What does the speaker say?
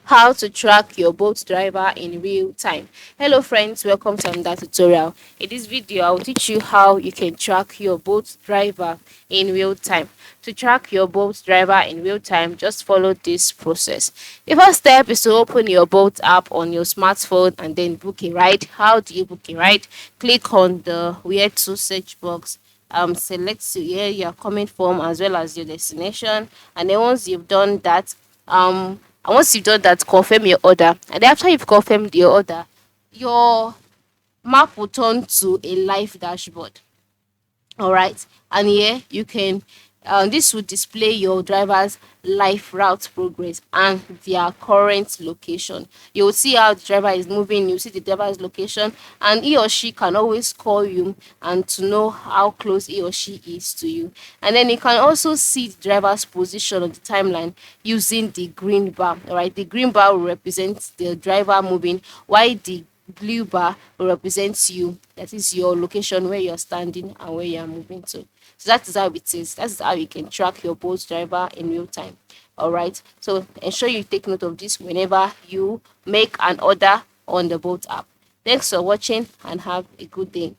How to track your boat driver in real time. Hello friends, welcome to another tutorial. In this video I will teach you how you can track your boat driver in real time. To track your boat driver in real time, just follow this process. The first step is to open your boat app on your smartphone and then book a ride. How do you book a ride? Click on the where to search box, select where you are coming from as well as your destination, and then once you've done that, confirm your order. And then after you've confirmed your order, your map will turn to a live dashboard. All right, and here you can this will display your driver's live route progress and their current location. You will see how the driver is moving, you see the driver's location, and he or she can always call you and to know how close he or she is to you. And then you can also see the driver's position on the timeline using the green bar. All right, the green bar will represent the driver moving, while the blue bar will represent you. That is your location where you're standing and where you're moving to. So that is how it is. That's how you can track your boat driver in real time. All right. So ensure you take note of this whenever you make an order on the boat app. Thanks for watching and have a good day.